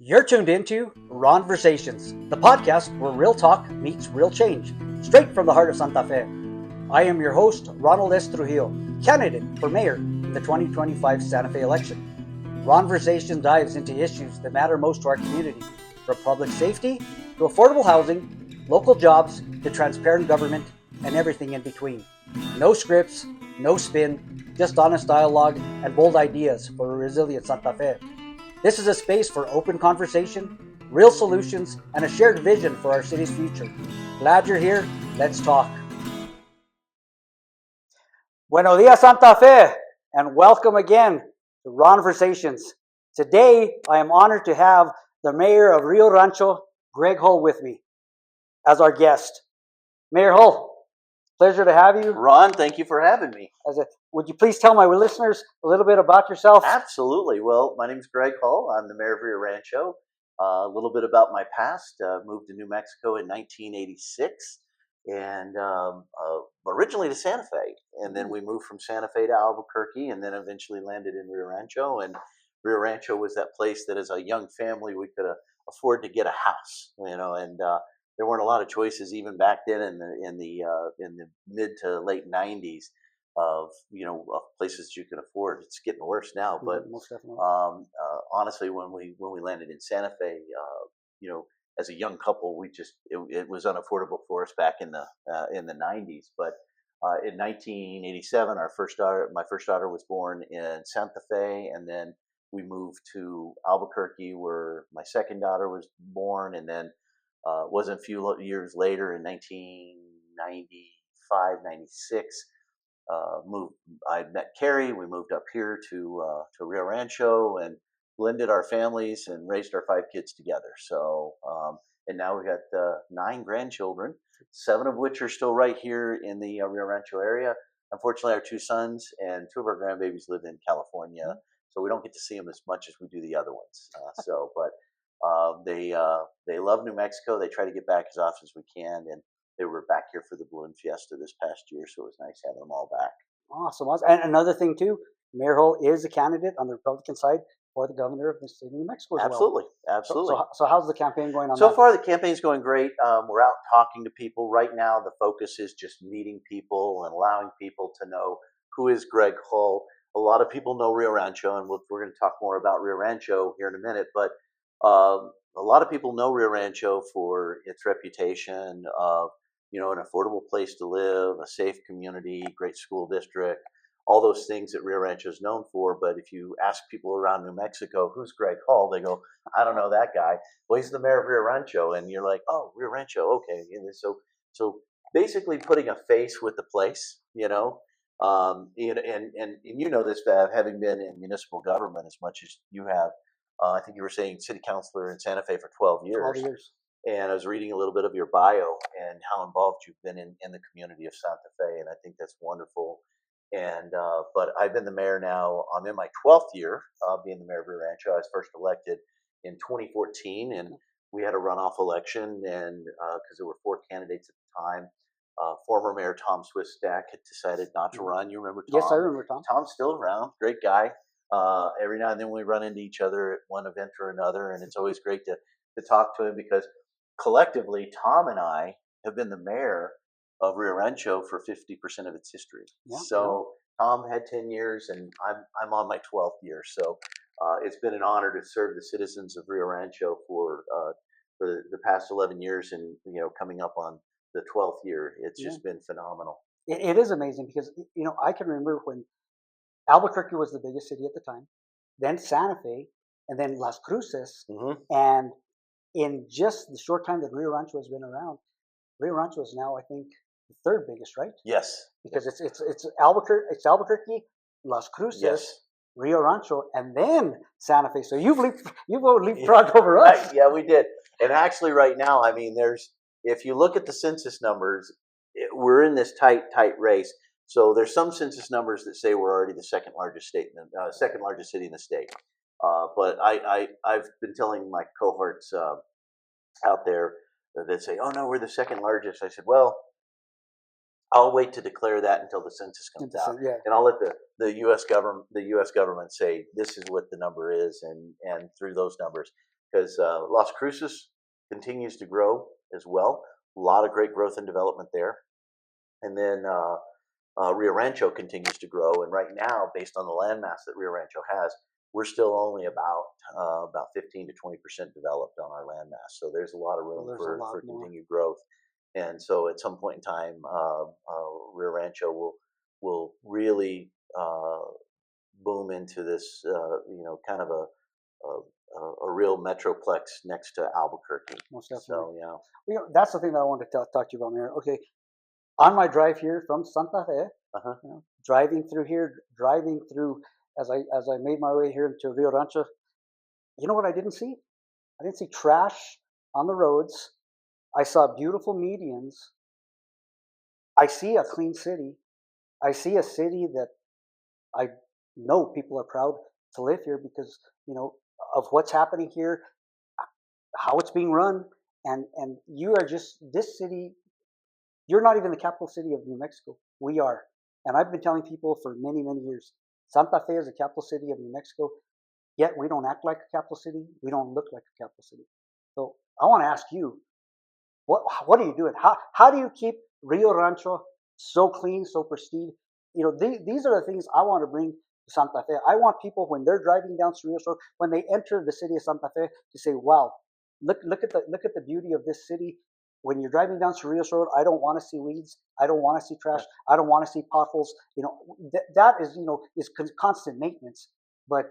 You're tuned into Ronversations, the podcast where real talk meets real change, straight from the heart of Santa Fe. I am your host, Ronald S. Trujillo, candidate for mayor in the 2025 Santa Fe election. Ronversation dives into issues that matter most to our community, from public safety to affordable housing, local jobs to transparent government, and everything in between. No scripts, no spin, just honest dialogue and bold ideas for a resilient Santa Fe. This is a space for open conversation, real solutions, and a shared vision for our city's future. Glad you're here. Let's talk. Buenos dias, Santa Fe, and welcome again to Ronversations. Today, I am honored to have the mayor of Rio Rancho, Gregg Hull, with me as our guest. Mayor Hull, pleasure to have you. Ron, thank you for having me. Would you please tell my listeners a little bit about yourself? Absolutely. Well, my name is Gregg Hull. I'm the mayor of Rio Rancho. A little bit about my past. Moved to New Mexico in 1986 and originally to Santa Fe. And then we moved from Santa Fe to Albuquerque and then eventually landed in Rio Rancho. And Rio Rancho was that place that as a young family we could afford to get a house, and there weren't a lot of choices even back then in the mid to late 90s of places you can afford. It's getting worse now, but Most definitely. honestly, when we landed in Santa Fe, as a young couple, it was unaffordable for us back in the 90s. But in 1987, my first daughter was born in Santa Fe, and then we moved to Albuquerque, where my second daughter was born, and then wasn't a few years later in 1995, 96. I met Carrie. We moved up here to Rio Rancho and blended our families and raised our 5 kids together. So, and now we've got 9 grandchildren, 7 of which are still right here in the Rio Rancho area. Unfortunately, our 2 sons and 2 of our grandbabies live in California, so we don't get to see them as much as we do the other ones. But they love New Mexico. They try to get back as often as we can, and they were back here for the Balloon Fiesta this past year, so it was nice having them all back. Awesome. And another thing too, Mayor Hull is a candidate on the Republican side for the governor of the state of New Mexico as Absolutely, well. absolutely. So how's the campaign going on So that? far, the campaign's going great. We're out talking to people right now. The focus is just meeting people and allowing people to know who is Gregg Hull. A lot of people know Rio Rancho, and we're going to talk more about Rio Rancho here in a minute. But a lot of people know Rio Rancho for its reputation of an affordable place to live, a safe community, great school district, all those things that Rio Rancho is known for. But if you ask people around New Mexico, who's Gregg Hull, they go, I don't know that guy. Well, he's the mayor of Rio Rancho. And you're like, oh, Rio Rancho, okay. And so basically putting a face with the place, and you know this, having been in municipal government as much as you have. I think you were saying city councilor in Santa Fe for 12 years. 12 years. And I was reading a little bit of your bio and how involved you've been in the community of Santa Fe, and I think that's wonderful. And but I've been the mayor now. I'm in my 12th year being the mayor of Rio Rancho. I was first elected in 2014, and we had a runoff election, and because there were 4 candidates at the time. Former Mayor Tom Swistak had decided not to run. You remember Tom? Yes, I remember Tom. Tom's still around. Great guy. Every now and then we run into each other at one event or another, and it's always great to talk to him because collectively, Tom and I have been the mayor of Rio Rancho for 50% of its history. Yeah, So Tom had 10 years, and I'm on my 12th year. So it's been an honor to serve the citizens of Rio Rancho for the past 11 years, and coming up on the 12th year. It's just been phenomenal. It is amazing because I can remember when Albuquerque was the biggest city at the time, then Santa Fe, and then Las Cruces, and in just the short time that Rio Rancho has been around, Rio Rancho is now, I think, the 3rd biggest, right? Yes. Because it's Albuquerque, Las Cruces, Yes. Rio Rancho, and then Santa Fe. So you've leapfrogged over us. Right. Yeah, we did. And actually, right now, I mean, if you look at the census numbers, we're in this tight race. So there's some census numbers that say we're already the second largest city in the state. But I've been telling my cohorts out there that say, "Oh no, we're the second largest." I said, "Well, I'll wait to declare that until the census comes out, and I'll let the U.S. government say this is what the number is, and through those numbers, because Las Cruces continues to grow as well. A lot of great growth and development there. And then Rio Rancho continues to grow. And right now, based on the landmass that Rio Rancho has, we're still only about 15 to 20% developed on our landmass. So there's a lot of room for continued growth. And so at some point in time, Rio Rancho will really boom into this, kind of a real metroplex next to Albuquerque. Most definitely. So yeah, that's the thing that I wanted to talk to you about, Mayor. Okay, on my drive here from Santa Fe, driving through as I made my way here to Rio Rancho, you know what I didn't see? I didn't see trash on the roads. I saw beautiful medians. I see a clean city. I see a city that I know people are proud to live here because, of what's happening here, how it's being run, and you are just this city. You're not even the capital city of New Mexico. We are, and I've been telling people for many years, Santa Fe is the capital city of New Mexico. Yet we don't act like a capital city. We don't look like a capital city. So I want to ask you, what are you doing? How do you keep Rio Rancho so clean, so pristine? These are the things I want to bring to Santa Fe. I want people when they're driving down Cerrillos Road, when they enter the city of Santa Fe, to say, "Wow, look at the beauty of this city." When you're driving down Cerrillos Road, I don't want to see weeds. I don't want to see trash. I don't want to see potholes. That is constant maintenance. But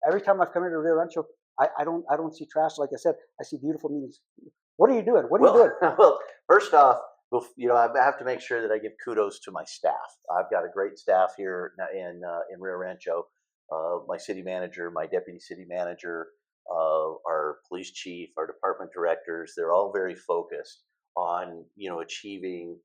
every time I've come into Rio Rancho, I don't see trash. Like I said, I see beautiful meetings. What are you doing? What are you doing? Well, first off, I have to make sure that I give kudos to my staff. I've got a great staff here in Rio Rancho. My city manager, my deputy city manager, our police chief, our department directors—they're all very focused on achieving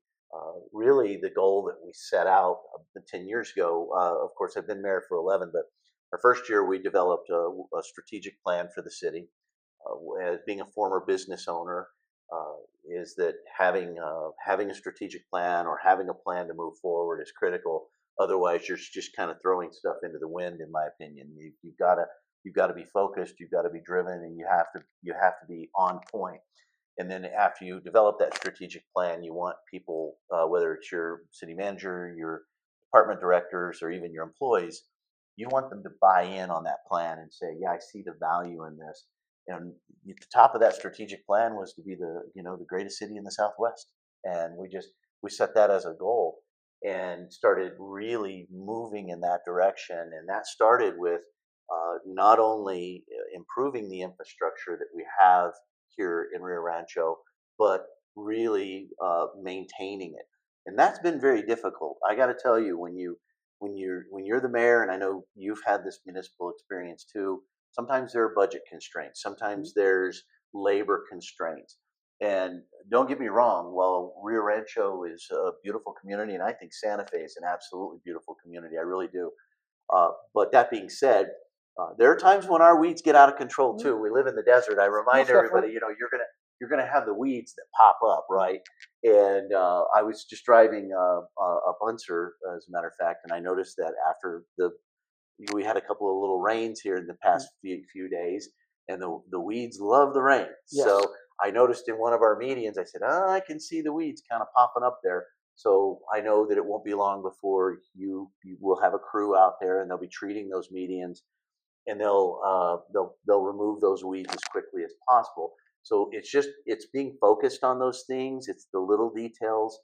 really the goal that we set out 10 years ago. Of course, I've been mayor for 11, but our first year we developed a strategic plan for the city. As being a former business owner, is that having a strategic plan or having a plan to move forward is critical. Otherwise, you're just kind of throwing stuff into the wind, in my opinion. You've got to be focused, you've got to be driven, and you have to be on point. And then after you develop that strategic plan, you want people, whether it's your city manager, your department directors, or even your employees, you want them to buy in on that plan and say, "Yeah, I see the value in this." And at the top of that strategic plan was to be the greatest city in the Southwest, and we set that as a goal and started really moving in that direction. And that started with not only improving the infrastructure that we have here in Rio Rancho, but really maintaining it. And that's been very difficult. I got to tell you, when you're the mayor, and I know you've had this municipal experience too. Sometimes there are budget constraints. Sometimes there's labor constraints. And don't get me wrong, while Rio Rancho is a beautiful community, and I think Santa Fe is an absolutely beautiful community, I really do. But that being said, there are times when our weeds get out of control too. We live in the desert. I remind everybody, you're gonna have the weeds that pop up, right? And I was just driving up Unser, as a matter of fact, and I noticed that after we had a couple of little rains here in the past few days, and the weeds love the rain. Yes. So I noticed in one of our medians, I said, I can see the weeds kind of popping up there. So I know that it won't be long before you will have a crew out there, and they'll be treating those medians, and they'll remove those weeds as quickly as possible. So it's being focused on those things. It's the little details.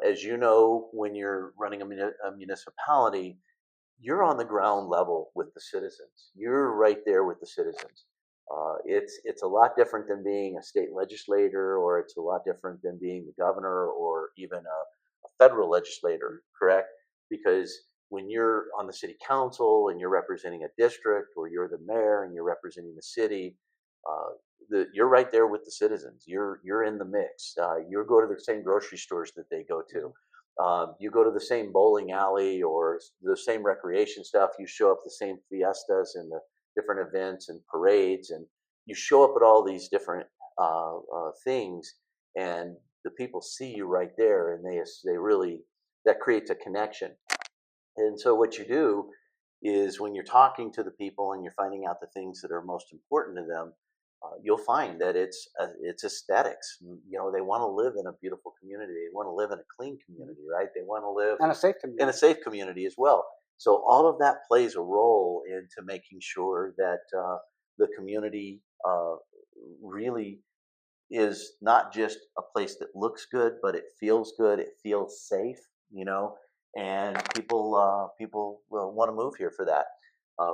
As you know, when you're running a municipality, you're on the ground level with the citizens. You're right there with the citizens. It's a lot different than being a state legislator, or it's a lot different than being the governor, or even a federal legislator, correct? Because when you're on the city council and you're representing a district, or you're the mayor and you're representing the city, you're right there with the citizens. You're in the mix. You go to the same grocery stores that they go to. You go to the same bowling alley or the same recreation stuff. You show up the same fiestas and the different events and parades, and you show up at all these different things, and the people see you right there, and they really, that creates a connection. And so what you do is when you're talking to the people and you're finding out the things that are most important to them, you'll find that it's aesthetics. They want to live in a beautiful community. They want to live in a clean community, right? They want to live And a safe in a community. safe community as well. So all of that plays a role into making sure that the community really is not just a place that looks good, but it feels good. It feels safe, and people will want to move here for that.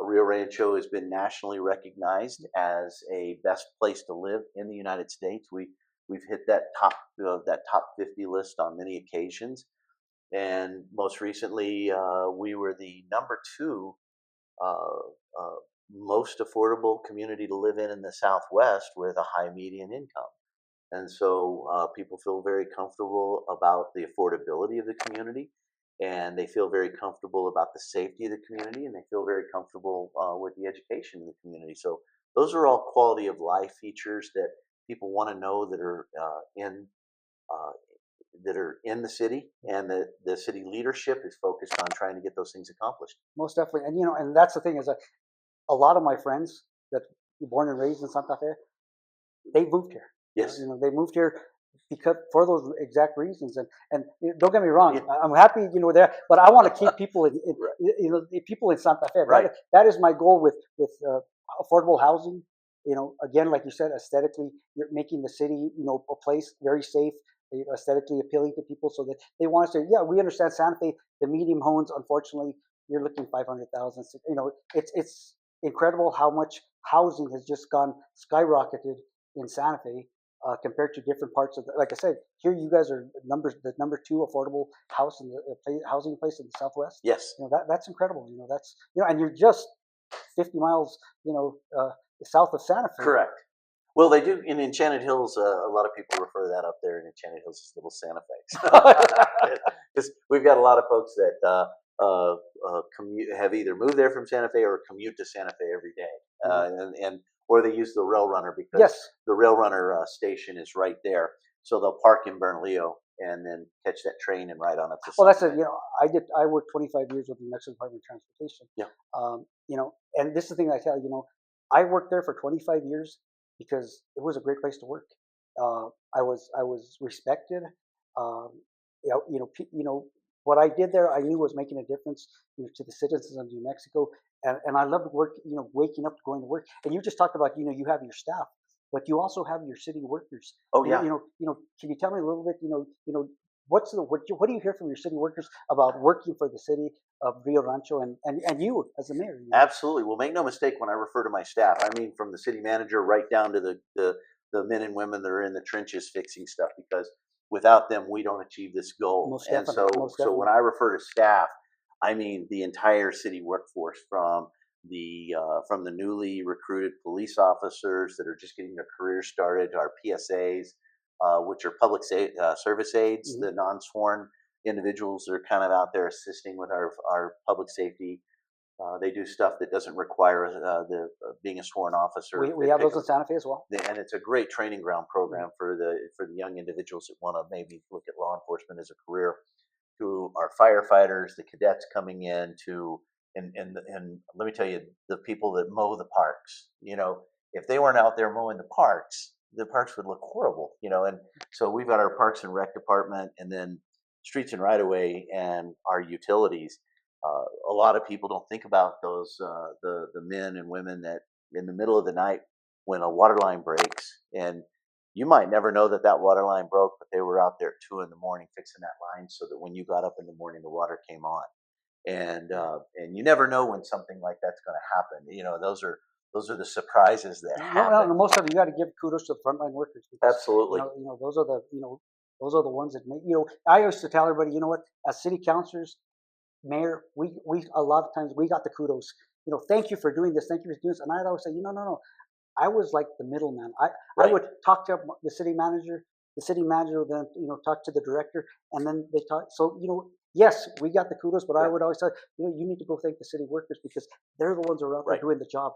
Rio Rancho has been nationally recognized as a best place to live in the United States. We've hit that top 50 list on many occasions, and most recently we were the number two uh, uh, most affordable community to live in the Southwest with a high median income. And so people feel very comfortable about the affordability of the community, and they feel very comfortable about the safety of the community, and they feel very comfortable with the education in the community. So those are all quality of life features that people want to know uh, that are in the city, and the city leadership is focused on trying to get those things accomplished. Most definitely. And and that's the thing is that a lot of my friends that were born and raised in Santa Fe, they moved here. Yes. They moved here because for those exact reasons. And don't get me wrong, Yeah. I'm happy we're there, but I want to keep people Right. the people in Santa Fe. Right. That is my goal with affordable housing. Again, like you said, aesthetically, you're making the city a place very safe, aesthetically appealing to people, so that they want to say, yeah, we understand Santa Fe. The medium homes, unfortunately, you're looking 500,000. It's incredible how much housing has just gone skyrocketed in Santa Fe compared to different parts of like I said, here you guys are the number two affordable house in the housing place in the Southwest. Yes. That's incredible. And you're just 50 miles, south of Santa Fe. Correct. Well, they do in Enchanted Hills. A lot of people refer that up there in Enchanted Hills as Little Santa Fe, because we've got a lot of folks that have either moved there from Santa Fe or commute to Santa Fe every day, and or they use the Rail Runner because Yes. the Rail Runner station is right there, so they'll park in Bernalillo and then catch that train and ride on up to. Well, that's Santa it. Fe. I worked 25 years with the New Mexico Department of Transportation. Yeah. And this is the thing I tell you. I worked there for 25 years because it was a great place to work. I was respected. Um, what I did there, I knew was making a difference to the citizens of New Mexico, and I loved work. Waking up, going to work, and you just talked about you have your staff, but you also have your city workers. Oh yeah. Can you tell me a little bit? What do you hear from your city workers about working for the city of Rio Rancho and you as the mayor? Absolutely. Well, make no mistake when I refer to my staff, I mean from the city manager right down to the men and women that are in the trenches fixing stuff, because without them, we don't achieve this goal. Most And definitely, most so when definitely. I refer to staff, I mean the entire city workforce, from the newly recruited police officers that are just getting their careers started, to our PSAs, which are service aides, Mhm. the non-sworn individuals that are kind of out there assisting with our public safety. They do stuff that doesn't require being a sworn officer. We have those in Santa Fe as well. And it's a great training ground program for the young individuals that want to maybe look at law enforcement as a career. To our firefighters, the cadets coming in, and let me tell you, the people that mow the parks. If they weren't out there mowing the parks would look horrible. And so we've got our Parks and Rec department, and then streets and right of way, and our utilities. A lot of people don't think about those the men and women that in the middle of the night when a water line breaks, and you might never know that water line broke, but they were out there at 2 a.m. fixing that line so that when you got up in the morning, the water came on. And you never know when something like that's going to happen. Those are the surprises that happen. No, most of you got to give kudos to the frontline workers. Because, Absolutely. those are the ones that make. I used to tell everybody, what, as city councilors, mayor, we a lot of times we got the kudos. Thank you for doing this. Thank you for doing this. And I'd always say, no. I was like the middleman. I would talk to the city manager. The city manager would then talk to the director, and then they talk. So yes, we got the kudos, but I would always say, you need to go thank the city workers because they're the ones who are out there doing the job.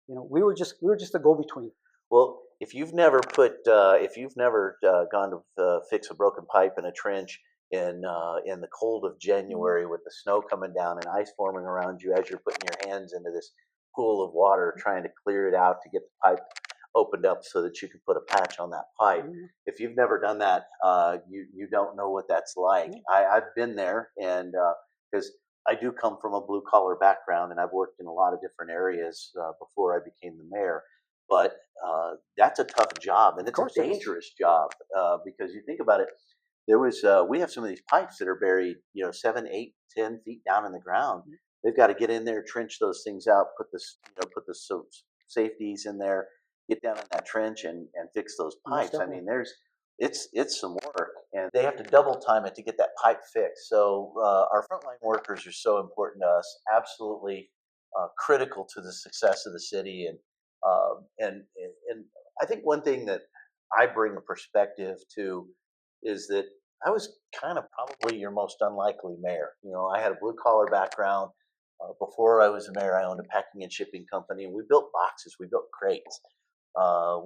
We were just the go between. Well, if you've never gone to fix a broken pipe in a trench in the cold of January with the snow coming down and ice forming around you as you're putting your hands into this pool of water, trying to clear it out to get the pipe opened up so that you can put a patch on that pipe. If you've never done that, you don't know what that's like. I've been there, and because I do come from a blue collar background, and I've worked in a lot of different areas before I became the mayor. But that's a tough job, and it's a dangerous job because you think about it. There was we have some of these pipes that are buried, 7, 8, 10 feet down in the ground. They've got to get in there, trench those things out, put this, put the safeties in there, get down in that trench and fix those pipes. I mean, it's some work, and they have to double time it to get that pipe fixed. So our frontline workers are so important to us, absolutely critical to the success of the city, and I think one thing that I bring a perspective to is that I was kind of probably your most unlikely mayor. I had a blue collar background. Before I was a mayor, I owned a packing and shipping company, and we built boxes, we built crates.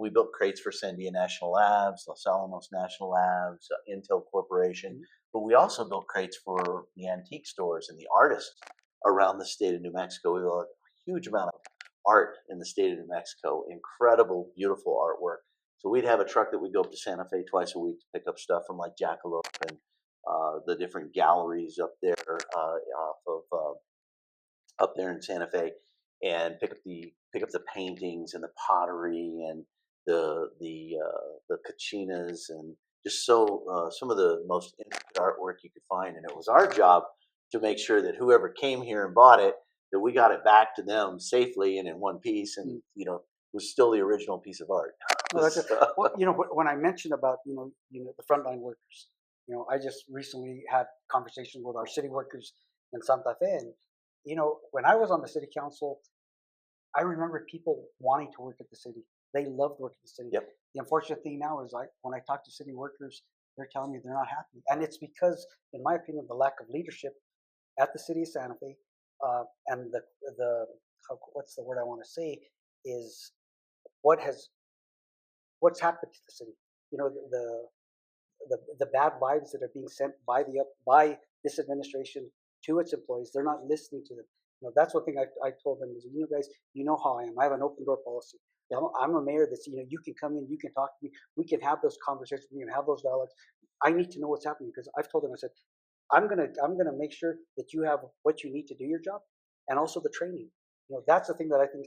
We built crates for Sandia National Labs, Los Alamos National Labs, Intel Corporation, but we also built crates for the antique stores and the artists around the state of New Mexico. We built a huge amount of art in the state of New Mexico, incredible, beautiful artwork. So we'd have a truck that would go up to Santa Fe twice a week to pick up stuff from like Jackalope and the different galleries up there off of up there in Santa Fe, and pick up the paintings and the pottery and the cachinas and just some of the most intricate artwork you could find. And it was our job to make sure that whoever came here and bought it, that we got it back to them safely and in one piece, and was still the original piece of art. No, that's well, when I mentioned about the frontline workers, I just recently had conversations with our city workers in Santa Fe, and when I was on the city council, I remember people wanting to work at the city. They loved working at the city. Yep. The unfortunate thing now is, when I talk to city workers, they're telling me they're not happy, and it's because, in my opinion, the lack of leadership at the city of Santa Fe, and what's the word I want to say is what's happened to the city. The bad vibes that are being sent by this administration to its employees. They're not listening to them. That's one thing I told them is, guys, how I am. I have an open door policy. I'm a mayor that's, you can come in, you can talk to me, we can have those conversations, we can have those dialogues. I need to know what's happening, because I've told them, I said, I'm gonna make sure that you have what you need to do your job, and also the training. That's the thing that I think,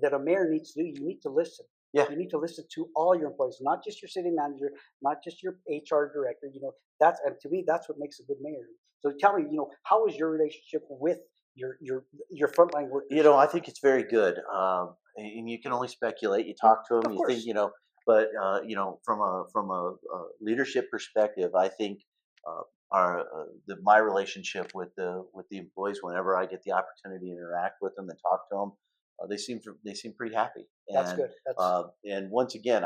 that a mayor needs to do. You need to listen. Yeah. You need to listen to all your employees, not just your city manager, not just your HR director. And to me, that's what makes a good mayor. So tell me, how is your relationship with your frontline workers? I think it's very good. And you can only speculate. You talk to them, Of you course. think, but from a leadership perspective, I think my relationship with the employees, whenever I get the opportunity to interact with them and talk to them, they seem pretty happy. That's good. And once again,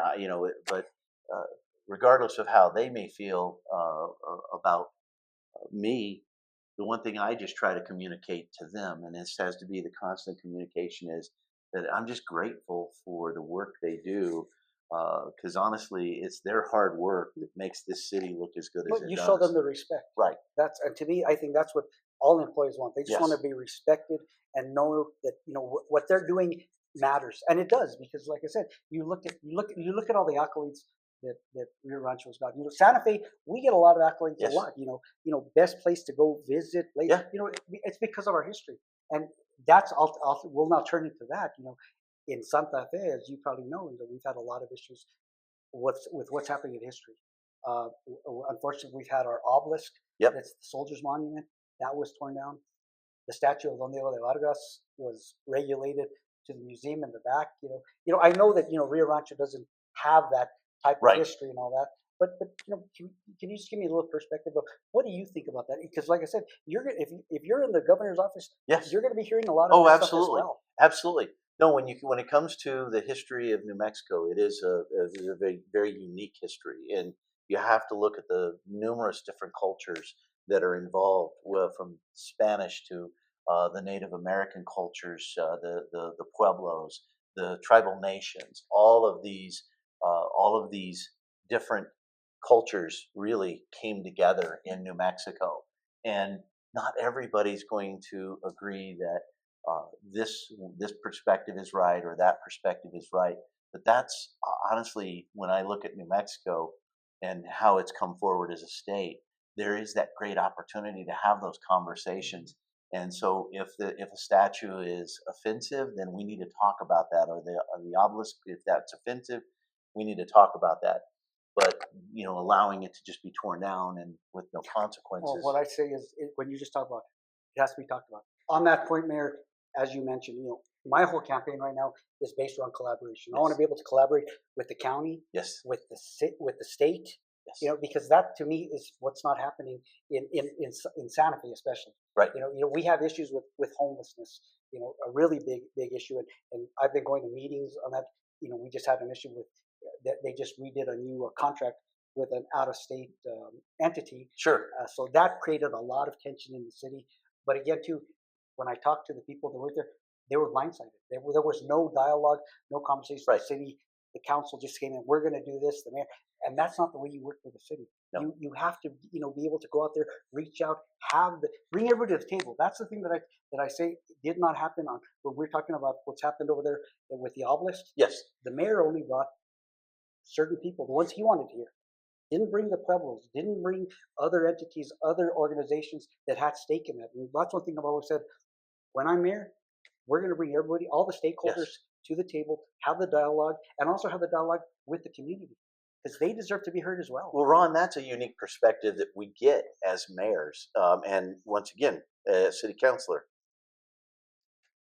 but regardless of how they may feel about me, the one thing I just try to communicate to them, and this has to be the constant communication, is that I'm just grateful for the work they do. Because honestly, it's their hard work that makes this city look as good as it does. You show them the respect, right? And to me, I think that's what all employees want. They just want to be respected and know that what they're doing matters, and it does, because, like I said, you look at all the accolades that Rio Rancho's got. Santa Fe, we get a lot of accolades. Yes. A lot. Best place to go visit. Yeah. It's because of our history, and that's we'll now turn into that. In Santa Fe, as you probably know, we've had a lot of issues with what's happening in history. Unfortunately, we've had our obelisk. Yep. That's the Soldiers Monument. That was torn down. The statue of Don Diego de Vargas was regulated to the museum in the back. I know that Rio Rancho doesn't have that type of history and all that, but can you just give me a little perspective of what do you think about that? Because, like I said, if you're in the governor's office, yes, you're going to be hearing a lot of absolutely, stuff as well. Absolutely. No, when it comes to the history of New Mexico, it is a very, very unique history, and you have to look at the numerous different cultures that are involved, from Spanish to the Native American cultures, the Pueblos, the tribal nations, all of these different cultures really came together in New Mexico. And not everybody's going to agree that this perspective is right or that perspective is right. But that's honestly, when I look at New Mexico and how it's come forward as a state, there is that great opportunity to have those conversations. And so, if a statue is offensive, then we need to talk about that, or the obelisk, if that's offensive, we need to talk about that. But allowing it to just be torn down and with no Well, consequences. what I say is, when you just talk about it, has to be talked about. On that point, Mayor, as you mentioned, my whole campaign right now is based around collaboration. I want to be able to collaborate with the county, Yes. with the state, Yes. because that to me is what's not happening in Santa Fe, especially. Right. We have issues with homelessness. A really big issue, and I've been going to meetings on that. We just had an issue with that. They just redid a new contract with an out-of-state entity. Sure. So that created a lot of tension in the city. But again, too, when I talked to the people that were there, they were blindsided. There was no dialogue, no conversation. Right. The city, the council just came in. We're going to do this. The mayor, and that's not the way you work with the city. No. You have to be able to go out there, reach out, bring everybody to the table. That's the thing that I say did not happen on when we're talking about what's happened over there with the obelisk. Yes. The mayor only brought certain people, the ones he wanted to hear. Didn't bring the Pueblos, didn't bring other entities, other organizations that had stake in it. And that's one thing I've always said. When I'm mayor, we're going to bring everybody, all the stakeholders to the table, have the dialogue, and also have the dialogue with the community, because they deserve to be heard as well. Well, Ron, that's a unique perspective that we get as mayors, and once again, as city councilor.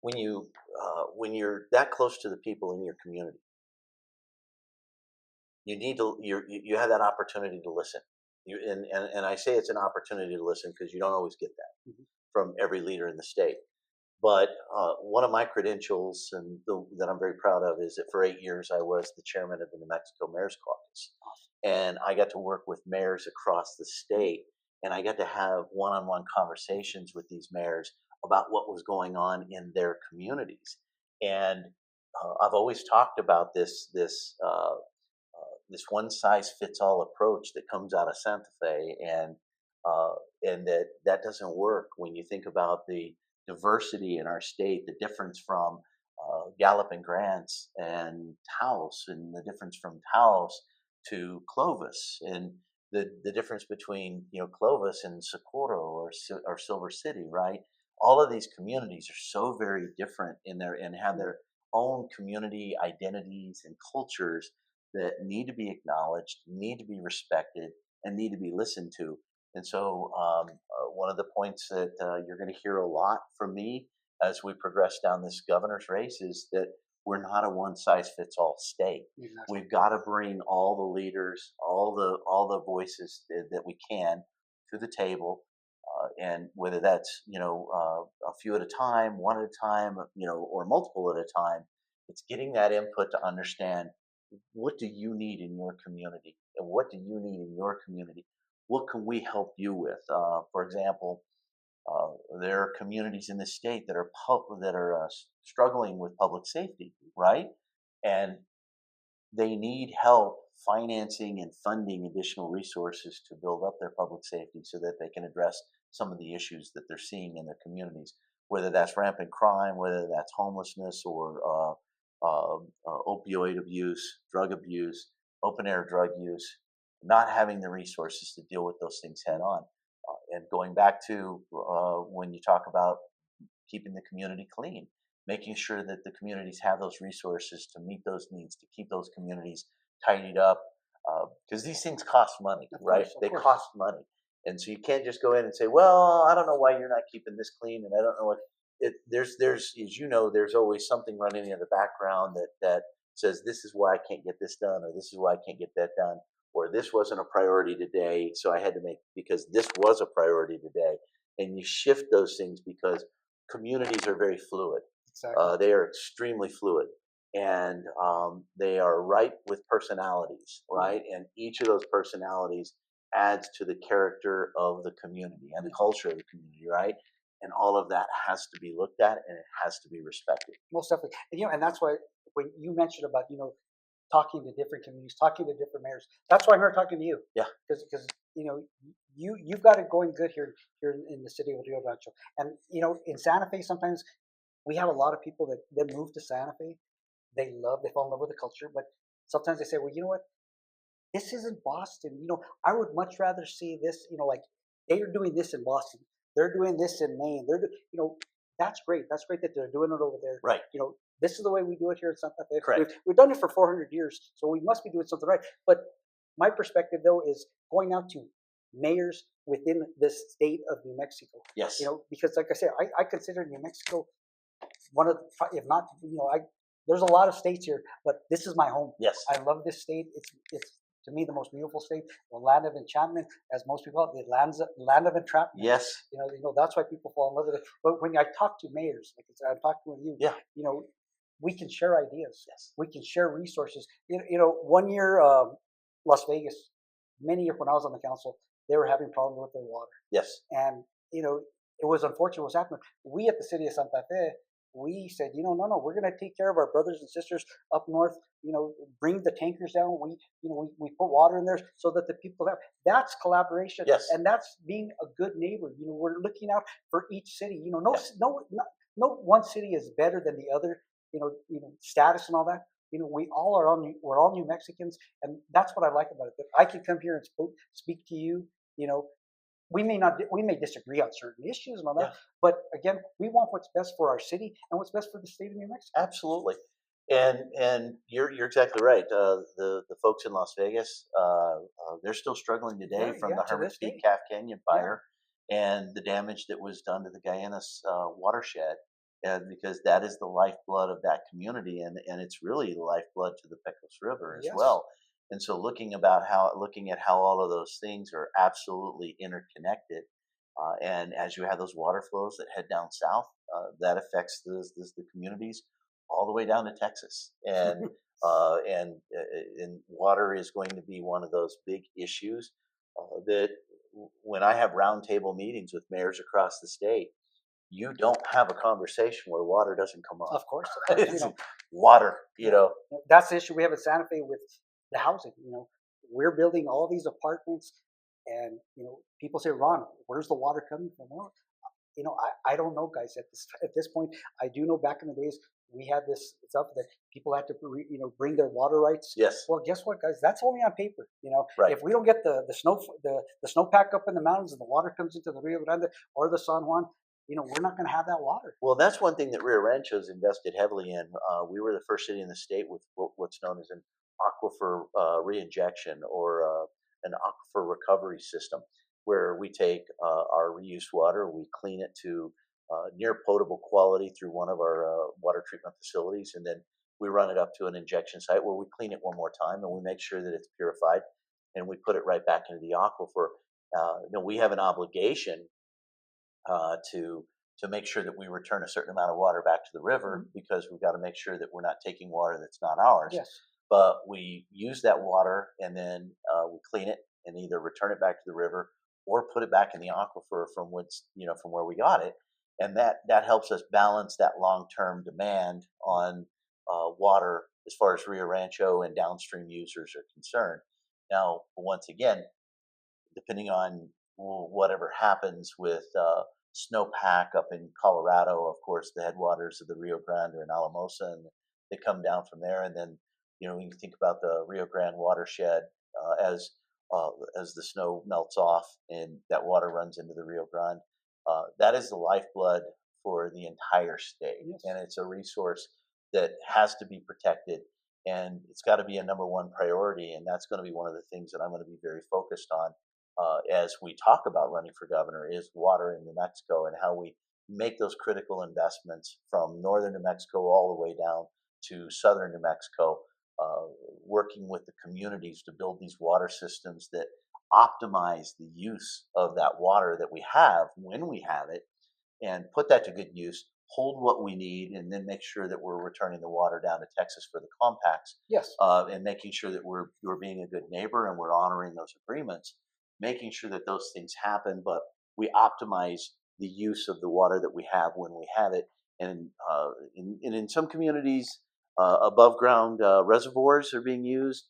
When you're that close to the people in your community, you have that opportunity to listen. And I say it's an opportunity to listen because you don't always get that from every leader in the state. But one of my credentials that I'm very proud of is that for 8 years I was the chairman of the New Mexico Mayor's Caucus. And I got to work with mayors across the state, and I got to have one-on-one conversations with these mayors about what was going on in their communities. And I've always talked about this one-size-fits-all approach that comes out of Santa Fe, and that doesn't work when you think about the diversity in our state, the difference from Gallup and Grants and Taos, and the difference from Taos to Clovis, and the difference between Clovis and Socorro or Silver City, right? All of these communities are so very different and have their own community identities and cultures that need to be acknowledged, need to be respected, and need to be listened to. And so one of the points that you're going to hear a lot from me as we progress down this governor's race is that we're not a one-size-fits-all state. Exactly. We've got to bring all the leaders, all the voices that we can to the table, and whether that's a few at a time, one at a time, or multiple at a time. It's getting that input to understand, what do you need in your community, and what do you need in your community? What can we help you with? For example, there are communities in the state that are struggling with public safety, right? And they need help financing and funding additional resources to build up their public safety so that they can address some of the issues that they're seeing in their communities, whether that's rampant crime, whether that's homelessness, or opioid abuse, drug abuse, open-air drug use, not having the resources to deal with those things head on. And going back to when you talk about keeping the community clean, making sure that the communities have those resources to meet those needs, to keep those communities tidied up, because these things cost money, right? They cost money. And so you can't just go in and say, well, I don't know why you're not keeping this clean, and I don't know what. There's as you know, there's always something running in the background that says, this is why I can't get this done, or this is why I can't get that done, or this wasn't a priority today, so I had to make, because this was a priority today. And you shift those things because communities are very fluid. Exactly. They are extremely fluid, and they are ripe with personalities, right? And each of those personalities adds to the character of the community and the culture of the community, right? And all of that has to be looked at, and it has to be respected. Most definitely. And that's why when you mentioned about, talking to different communities, talking to different mayors. That's why I'm here talking to you. Yeah. Because you've got it going good here in the city of Rio Rancho, and in Santa Fe sometimes we have a lot of people that move to Santa Fe. They fall in love with the culture, but sometimes they say, well, you know what? This isn't Boston. I would much rather see this. Like they're doing this in Boston. They're doing this in Maine. That's great. That's great that they're doing it over there. Right. This is the way we do it here in Santa Fe. Correct. We've done it for 400 years, so we must be doing something right. But my perspective, though, is going out to mayors within the state of New Mexico. Yes. Because like I said, I consider New Mexico one of the, if not, there's a lot of states here, but this is my home. Yes. I love this state. It's to me the most beautiful state, the land of enchantment, as most people call it, the land of entrapment. Yes. That's why people fall in love with it. But when I talk to mayors, like I'm talking with you, yeah, we can share ideas. Yes. We can share resources. One year, Las Vegas, many years when I was on the council, they were having problems with their water. Yes. And it was unfortunate what was happening. We at the city of Santa Fe, we said, no, we're going to take care of our brothers and sisters up north. Bring the tankers down. We put water in there so that the people have. That's collaboration. Yes. And that's being a good neighbor. We're looking out for each city. Yes. No one city is better than the other. Status and all that. We're all New Mexicans, and that's what I like about it. That I can come here and speak to you. We may disagree on certain issues and all that, but again, we want what's best for our city and what's best for the state of New Mexico. Absolutely, and you're exactly right. The folks in Las Vegas, they're still struggling today from the Hermit's Peak Calf Canyon fire and the damage that was done to the Guyanas watershed. Because that is the lifeblood of that community, and it's really the lifeblood to the Pecos River as well. And so, looking at how all of those things are absolutely interconnected, and as you have those water flows that head down south, that affects the communities all the way down to Texas, and and water is going to be one of those big issues that when I have roundtable meetings with mayors across the state. You don't have a conversation where water doesn't come up. Of course. Water, That's the issue we have in Santa Fe with the housing. We're building all these apartments, and people say, "Ron, where's the water coming from?" Well, I don't know, guys. At this point, I do know. Back in the days, we had this stuff that people had to bring their water rights. Yes. Well, guess what, guys? That's only on paper. Right. If we don't get the snowpack up in the mountains and the water comes into the Rio Grande or the San Juan. We're not going to have that water. Well, that's one thing that Rio Rancho's invested heavily in. We were the first city in the state with what's known as an aquifer reinjection or an aquifer recovery system, where we take our reused water, we clean it to near potable quality through one of our water treatment facilities, and then we run it up to an injection site where we clean it one more time and we make sure that it's purified, and we put it right back into the aquifer. We have an obligation to make sure that we return a certain amount of water back to the river, because we've got to make sure that we're not taking water that's not ours. Yes. But we use that water and then we clean it and either return it back to the river or put it back in the aquifer from where we got it, and that helps us balance that long-term demand on water as far as Rio Rancho and downstream users are concerned. Now, once again, depending on whatever happens with snowpack up in Colorado, of course, the headwaters of the Rio Grande are in Alamosa, and they come down from there. And then, when you think about the Rio Grande watershed, as the snow melts off and that water runs into the Rio Grande, that is the lifeblood for the entire state. Yes. And it's a resource that has to be protected, and it's got to be a number one priority. And that's going to be one of the things that I'm going to be very focused on as we talk about running for governor, is water in New Mexico and how we make those critical investments from northern New Mexico all the way down to southern New Mexico, working with the communities to build these water systems that optimize the use of that water that we have when we have it, and put that to good use, hold what we need, and then make sure that we're returning the water down to Texas for the compacts. Yes. And making sure that we're being a good neighbor and we're honoring those agreements, making sure that those things happen, but we optimize the use of the water that we have when we have it. And in some communities, Above ground reservoirs are being used.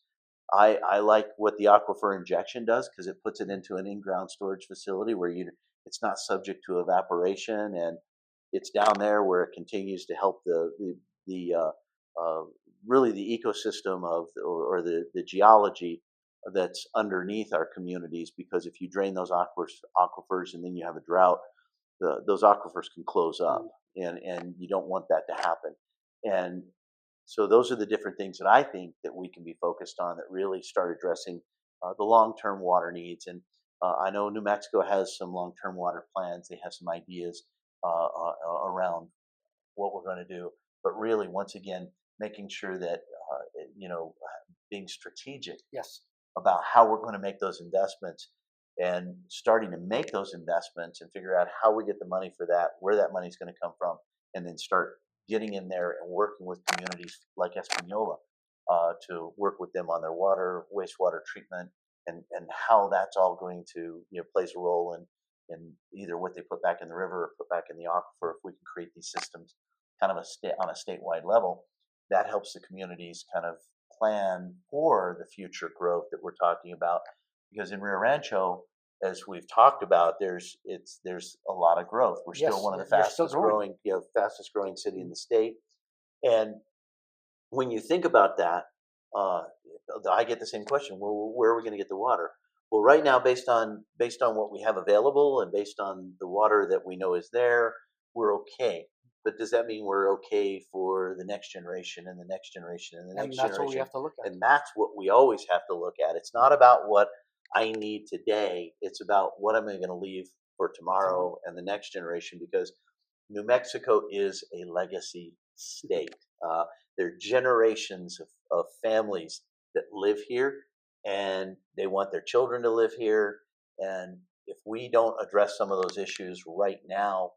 I like what the aquifer injection does because it puts it into an in-ground storage facility where it's not subject to evaporation, and it's down there where it continues to help the really the ecosystem or the geology that's underneath our communities. Because if you drain those aquifers and then you have a drought, those aquifers can close up, and you don't want that to happen. And so those are the different things that I think that we can be focused on that really start addressing the long-term water needs. And I know New Mexico has some long-term water plans. They have some ideas around what we're going to do. But really, once again, making sure that being strategic Yes. about how we're going to make those investments, and starting to make those investments and figure out how we get the money for that, where that money is going to come from, and then start getting in there and working with communities like Espanola to work with them on their wastewater treatment, and how that's all going to plays a role in either what they put back in the river or put back in the aquifer. If we can create these systems kind of on a statewide level, that helps the communities kind of plan for the future growth that we're talking about. Because in Rio Rancho, as we've talked about, there's a lot of growth. We're still one of the fastest growing city in the state. And when you think about that, I get the same question. Well, where are we going to get the water? Well, right now, based on what we have available and based on the water that we know is there, we're okay. But does that mean we're okay for the next generation and the next generation and the next generation? And that's what we have to look at. And that's what we always have to look at. It's not about what I need today. It's about what am I going to leave for tomorrow and the next generation, because New Mexico is a legacy state. There are generations of families that live here, and they want their children to live here. And if we don't address some of those issues right now,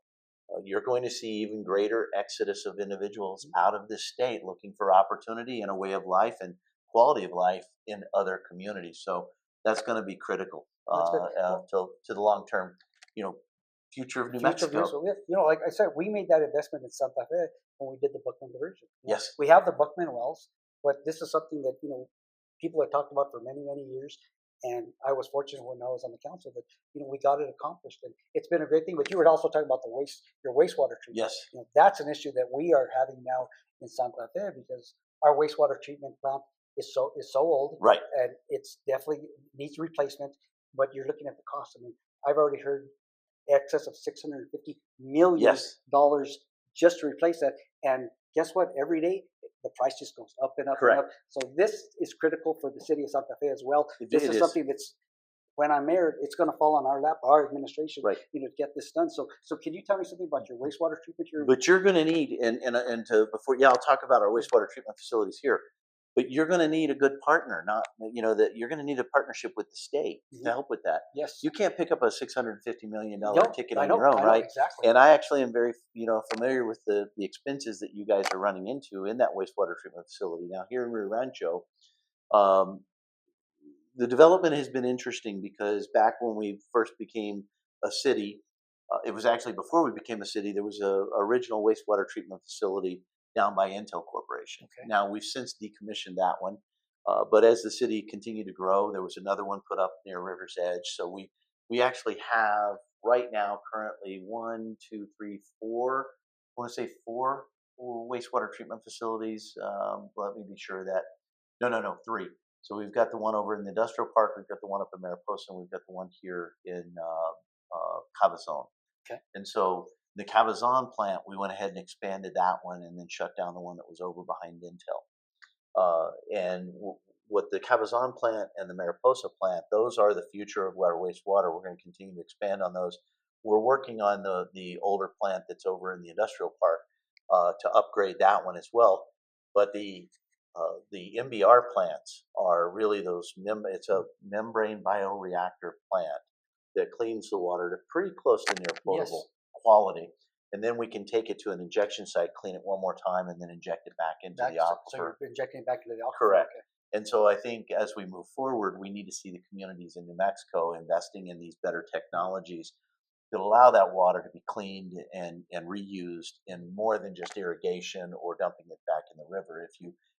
you're going to see even greater exodus of individuals out of this state looking for opportunity and a way of life and quality of life in other communities. So that's going to be critical to the long term, future of New Mexico. Like I said, we made that investment in Santa Fe when we did the Buckman diversion. Yes, we have the Buckman wells, but this is something that people have talked about for many, many years. And I was fortunate when I was on the council that we got it accomplished, and it's been a great thing. But you were also talking about your wastewater treatment. Yes, that's an issue that we are having now in Santa Fe, because our wastewater treatment plant is so old, right, and it's definitely needs replacement. But you're looking at the cost. I mean, I've already heard excess of $650 million just to replace that. And guess what? Every day the price just goes up and up and up. So this is critical for the city of Santa Fe as well. This is something that's, when I'm mayor, it's going to fall on our lap, our administration, to get this done. So can you tell me something about your wastewater treatment? But you're going to need, I'll talk about our wastewater treatment facilities here. But you're going to need a good partner, that you're going to need a partnership with the state to help with that. Yes. You can't pick up a $650 million ticket on your own, right? Exactly. And I actually am very, familiar with the expenses that you guys are running into in that wastewater treatment facility. Now, here in Rio Rancho, the development has been interesting, because back when we first became a city, it was actually before we became a city, there was a original wastewater treatment facility down by Intel Corporation. Okay. Now, we've since decommissioned that one. But as the city continued to grow, there was another one put up near River's Edge. So we actually have right now currently 1, 2, 3, 4, I want to say 4 wastewater treatment facilities. Let me be sure that, no, 3. So we've got the one over in the industrial park, we've got the one up in Mariposa, and we've got the one here in Cabazon. Okay. And so the Cabazon plant, we went ahead and expanded that one, and then shut down the one that was over behind Intel. What the Cabazon plant and the Mariposa plant, those are the future of our wastewater. We're going to continue to expand on those. We're working on the older plant that's over in the industrial park to upgrade that one as well. But the MBR plants are really it's a membrane bioreactor plant that cleans the water to pretty close to near potable quality. And then we can take it to an injection site, clean it one more time, and then inject it back into the aquifer. So you're injecting it back into the aquifer. Correct. Okay. And so I think as we move forward, we need to see the communities in New Mexico investing in these better technologies that allow that water to be cleaned and reused in more than just irrigation or dumping it back in the river.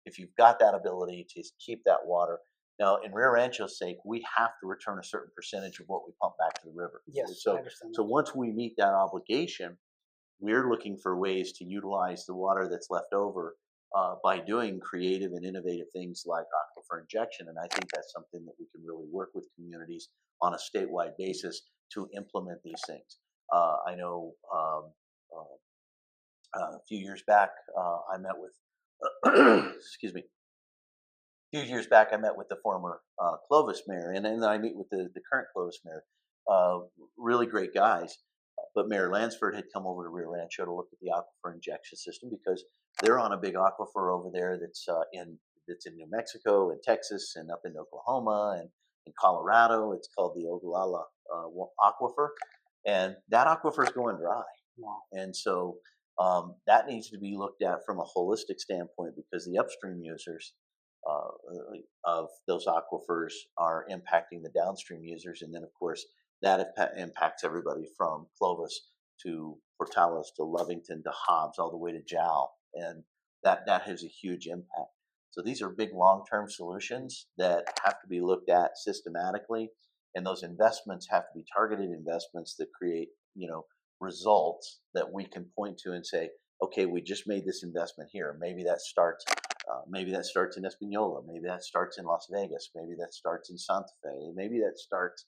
If you've got that ability to keep that water. Now, in Rio Rancho's sake, we have to return a certain percentage of what we pump back to the river. Yes, I So, understand so that. once we meet that obligation, we're looking for ways to utilize the water that's left over by doing creative and innovative things like aquifer injection. And I think that's something that we can really work with communities on a statewide basis to implement these things. I know a few years back, I met with, excuse me, few years back, I met with the former Clovis mayor, and then I meet with the current Clovis mayor. Uh, really great guys. But Mayor Lansford had come over to Rio Rancho to look at the aquifer injection system because they're on a big aquifer over there that's in New Mexico and Texas and up in Oklahoma and in Colorado. It's called the Ogallala aquifer, and that aquifer is going dry. Wow. And so that needs to be looked at from a holistic standpoint because the upstream users of those aquifers are impacting the downstream users, and then of course that impacts everybody from Clovis to Portales to Lovington to Hobbs all the way to Jowl, and that has a huge impact. So these are big long-term solutions that have to be looked at systematically, and those investments have to be targeted investments that create results that we can point to and say, okay, we just made this investment here. Maybe that starts in Espanola. Maybe that starts in Las Vegas. Maybe that starts in Santa Fe. Maybe that starts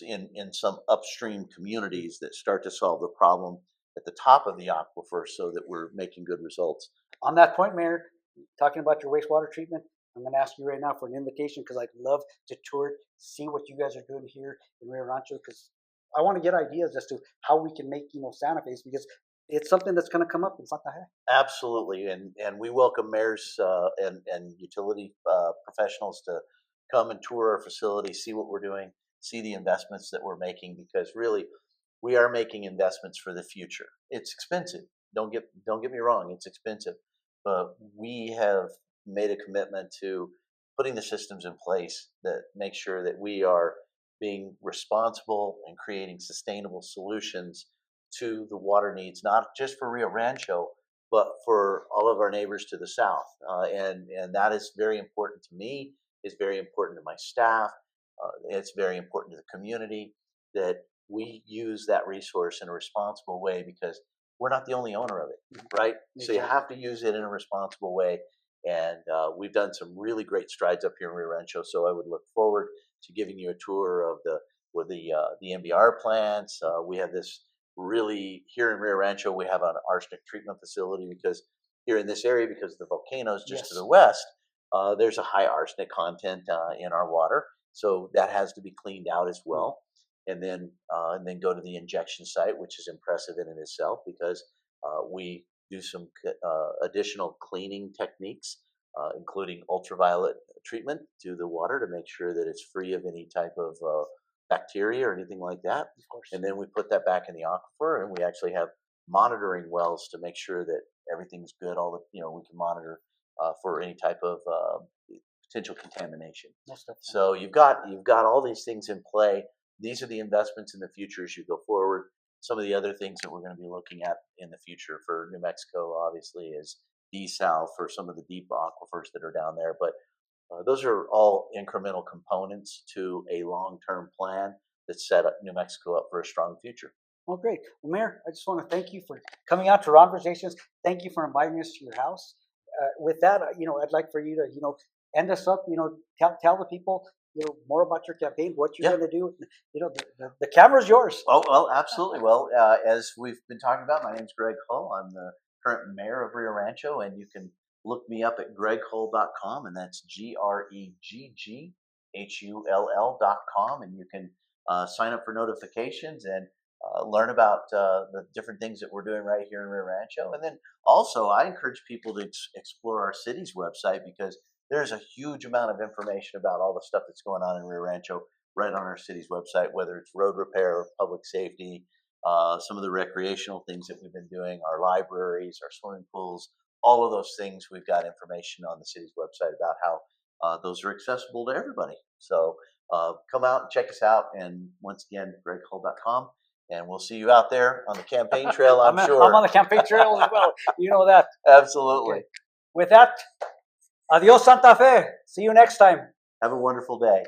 in some upstream communities that start to solve the problem at the top of the aquifer so that we're making good results. On that point, Mayor, talking about your wastewater treatment, I'm going to ask you right now for an invitation because I'd love to tour it, see what you guys are doing here in Rio Rancho because I want to get ideas as to how we can make Santa Fe's because it's something that's going to come up in Santa Fe. Absolutely, and we welcome mayors and utility professionals to come and tour our facility, see what we're doing, see the investments that we're making because really we are making investments for the future. It's expensive. Don't get me wrong, it's expensive, but we have made a commitment to putting the systems in place that make sure that we are being responsible and creating sustainable solutions to the water needs, not just for Rio Rancho, but for all of our neighbors to the south. And that is very important to me. It's very important to my staff. It's very important to the community that we use that resource in a responsible way because we're not the only owner of it, right? Exactly. So you have to use it in a responsible way. And we've done some really great strides up here in Rio Rancho. So I would look forward to giving you a tour of the MBR plants. We have this really here in Rio Rancho. We have an arsenic treatment facility because here in this area, because of the volcanoes just to the west, there's a high arsenic content in our water. So that has to be cleaned out as well. And then go to the injection site, which is impressive in and itself because we do some additional cleaning techniques, including ultraviolet treatment to the water to make sure that it's free of any type of bacteria or anything like that. Of course. And then we put that back in the aquifer, and we actually have monitoring wells to make sure that everything's good. We can monitor for any type of potential contamination. So you've got all these things in play. These are the investments in the future as you go forward. Some of the other things that we're going to be looking at in the future for New Mexico, obviously, is desal for some of the deep aquifers that are down there. But those are all incremental components to a long-term plan that set up New Mexico up for a strong future. Well, great. Well, Mayor, I just want to thank you for coming out to Ronversations. Thank you for inviting us to your house. With that, I'd like for you to, end us up. Tell the people, more about your campaign, what you're going to do. The camera's yours. Oh, well, absolutely. Well, as we've been talking about, my name's Gregg Hull. I'm the current mayor of Rio Rancho, and you can look me up at gregghull.com, and that's GREGGHULL.com, and you can sign up for notifications and learn about the different things that we're doing right here in Rio Rancho. And then also, I encourage people to explore our city's website because there's a huge amount of information about all the stuff that's going on in Rio Rancho right on our city's website, whether it's road repair, public safety, some of the recreational things that we've been doing, our libraries, our swimming pools, all of those things. We've got information on the city's website about how those are accessible to everybody. So come out and check us out. And once again, gregghull.com. And we'll see you out there on the campaign trail, I'm sure. I'm on the campaign trail as well. You know that. Absolutely. Okay. With that, adios Santa Fe. See you next time. Have a wonderful day.